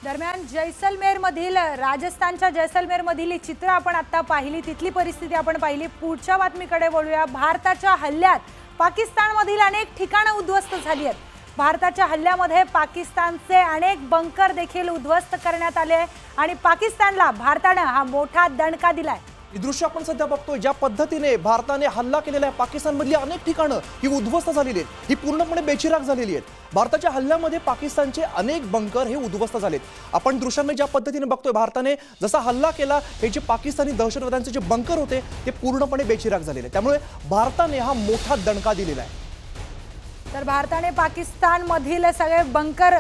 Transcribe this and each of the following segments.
दरम्यान जैसलमेरमधील राजस्थानच्या जैसलमेरमधील चित्र आपण आता पाहिली, तिथली परिस्थिती आपण पाहिली। पुढच्या बातमीकडे वळूया। भारताच्या हल्ल्यात पाकिस्तानमधील अनेक ठिकाणे उद्ध्वस्त झाली आहेत। भारताच्या हल्ल्यामध्ये पाकिस्तानचे अनेक बंकर देखील उद्ध्वस्त करण्यात आले आणि पाकिस्तानला भारताने हा मोठा दणका दिलाय। ही दृश्य आपण सध्या बघतोय, ज्या पद्धतीने भारताने हल्ला केलेला आहे पाकिस्तानमधली अनेक ठिकाणं ही उद्ध्वस्त झालेली आहेत, ही पूर्णपणे बेचिराख झालेली आहेत। भारताच्या हल्ल्यामध्ये पाकिस्तानचे अनेक बंकर हे उद्ध्वस्त झालेत। आपण दृश्यांमध्ये ज्या पद्धतीने बघतोय, भारताने जसा हल्ला केला, हे जे पाकिस्तानी दहशतवाद्यांचे जे बंकर होते ते पूर्णपणे बेचिराख झालेले आहेत। त्यामुळे भारताने हा मोठा दणका दिलेला आहे। तर भारताने पाकिस्तानमधील सगळे बंकर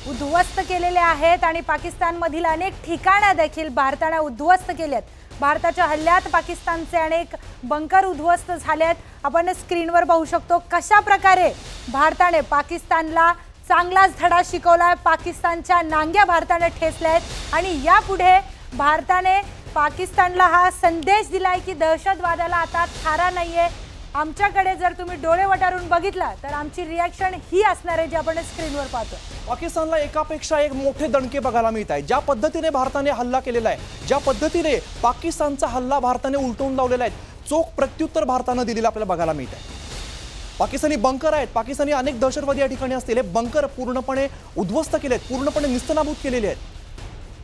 उद्ध्वस्त केलेले आहेत आणि पाकिस्तानमधील अनेक ठिकाणे देखील भारताने उद्ध्वस्त केलेत। भारताच्या हल्ल्यात पाकिस्तानचे अनेक बंकर उद्ध्वस्त झालेत। आपण स्क्रीनवर पाहू शकतो कशा प्रकारे भारताने पाकिस्तानला चांगलाच धडा शिकवलाय। पाकिस्तानच्या नांग्या भारताने ठेचल्यात आणि यापुढे भारताने पाकिस्तानला हा संदेश दिलाय की दहशतवादाला आता थारा नाहीये। आमच्याकडे जर तुम्ही डोळे वटारून बघितला तर आमची रिॲक्शन ही असणार आहे, जे आपण स्क्रीनवर पाहतो। पाकिस्तानला एकापेक्षा एक मोठे दणके बघायला मिळत आहेत। ज्या पद्धतीने भारताने हल्ला केलेला आहे, ज्या पद्धतीने पाकिस्तानचा हल्ला भारताने उलटवून लावलेला आहे, चोख प्रत्युत्तर भारताने दिलेलं आपल्याला बघायला मिळत आहे। पाकिस्तानी बंकर आहेत, पाकिस्तानी अनेक दहशतवादी या ठिकाणी असतील, हे बंकर पूर्णपणे उद्ध्वस्त केलेत, पूर्णपणे निस्तनाबूत केलेले आहेत।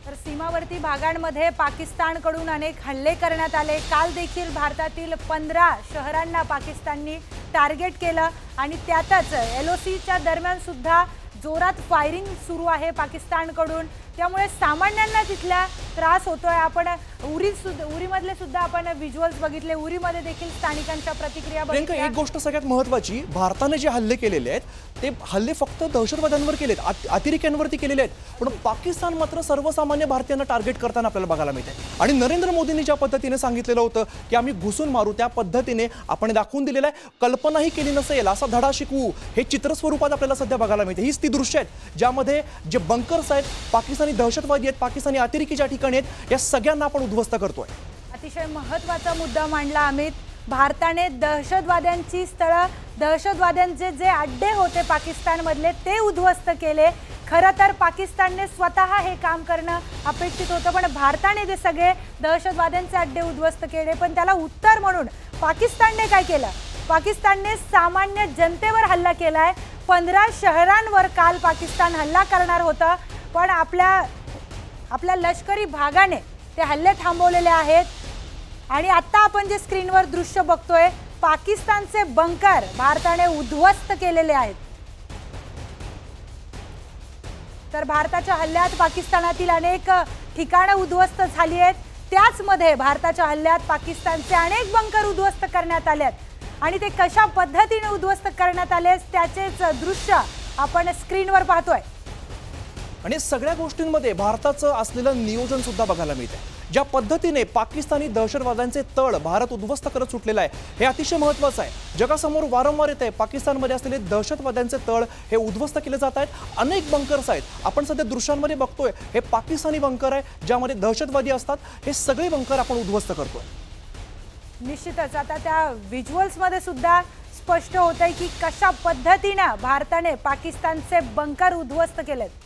तर सीमावर्ती भागांमध्ये पाकिस्तानकडून अनेक हल्ले करण्यात आले। काल देखील भारतातील 15 शहरांना पाकिस्तानने टार्गेट केलं आणि त्यातच LOCच्या दरम्यान सुद्धा जोरात फायरिंग सुरू आहे पाकिस्तानकडून। त्यामुळे सामान्यांना तिथला त्रास होतोय। आपण उरीमधले सुद्धा आपण व्हिज्युअल्स बघितले, उरीमध्ये देखील स्थानिकांच्या प्रतिक्रिया बघितल्या। एक गोष्ट सगळ्यात महत्त्वाची, भारताने जे हल्ले केलेले आहेत ते हल्ले फक्त दहशतवाद्यांवर केलेत, अतिरेक्यांवरती केलेले आहेत, पण पाकिस्तान मात्र सर्वसामान्य भारतीयांना टार्गेट करताना आपल्याला बघायला मिळते। आणि नरेंद्र मोदींनी ज्या पद्धतीने सांगितलेलं होतं की आम्ही घुसून मारू, त्या पद्धतीने आपण दाखवून दिलेलं आहे। कल्पनाही केली नसेल असा धडा शिकवू, हे चित्र स्वरूपात आपल्याला सध्या बघायला मिळते। हीच ती दृश्य आहेत ज्यामध्ये जे बंकर्स आहेत, पाकिस्तानी दहशतवादी आहेत, पाकिस्तानी अतिरेकी ज्या ठिकाणी आहेत, या सगळ्यांना आपण उद्ध्वस्त करतोय। अतिशय महत्त्वाचा मुद्दा मांडला अमित। भारताने दहशतवाद्यांची स्थळं, दहशतवाद्यांचे जे अड्डे होते पाकिस्तानमधले ते उद्ध्वस्त केले। खरं तर पाकिस्तानने स्वतः हे काम करणं अपेक्षित होतं, पण भारताने ते सगळे दहशतवाद्यांचे अड्डे उद्ध्वस्त केले। पण त्याला उत्तर म्हणून पाकिस्तानने काय केलं? पाकिस्तानने सामान्य जनतेवर हल्ला केलाय। 15 शहरांवर काल पाकिस्तान हल्ला करणार होतं, पण आपल्या लष्करी भागाने ते हल्ले थांबवलेले आहेत। आणि आता आपण जे स्क्रीनवर दृश्य बघतोय, पाकिस्तानचे बंकर भारताने उद्ध्वस्त केलेले आहेत। तर भारताच्या हल्ल्यात पाकिस्तानातील अनेक ठिकाणे उद्ध्वस्त झाली आहेत। त्याचमध्ये भारताच्या हल्ल्यात पाकिस्तानचे अनेक बंकर उद्ध्वस्त करण्यात आले आहेत आणि ते कशा पद्धतीने उद्ध्वस्त करण्यात आले त्याचेच दृश्य आपण स्क्रीनवर पाहतोय। आणि सगळ्या गोष्टींमध्ये भारताचं असलेलं नियोजन सुद्धा बघायला मिळते। ज्या पद्धतीने पाकिस्तानी दहशतवाद्यांचे तळ भारत उद्ध्वस्त करत सुटलेला आहे, हे अतिशय महत्त्वाचं आहे। जगासमोर वारंवार येत आहे, पाकिस्तानमध्ये असलेले दहशतवाद्यांचे तळ हे उद्ध्वस्त केले जात आहेत। अनेक बंकर्स आहेत, आपण सध्या दृश्यांमध्ये बघतोय, हे पाकिस्तानी बंकर आहे ज्यामध्ये दहशतवादी असतात। हे सगळे बंकर आपण उद्ध्वस्त करतोय। निश्चितच आता त्या व्हिज्युअल्समध्ये सुद्धा स्पष्ट होतंय की कशा पद्धतीने भारताने पाकिस्तानचे बंकर उद्ध्वस्त केलेत।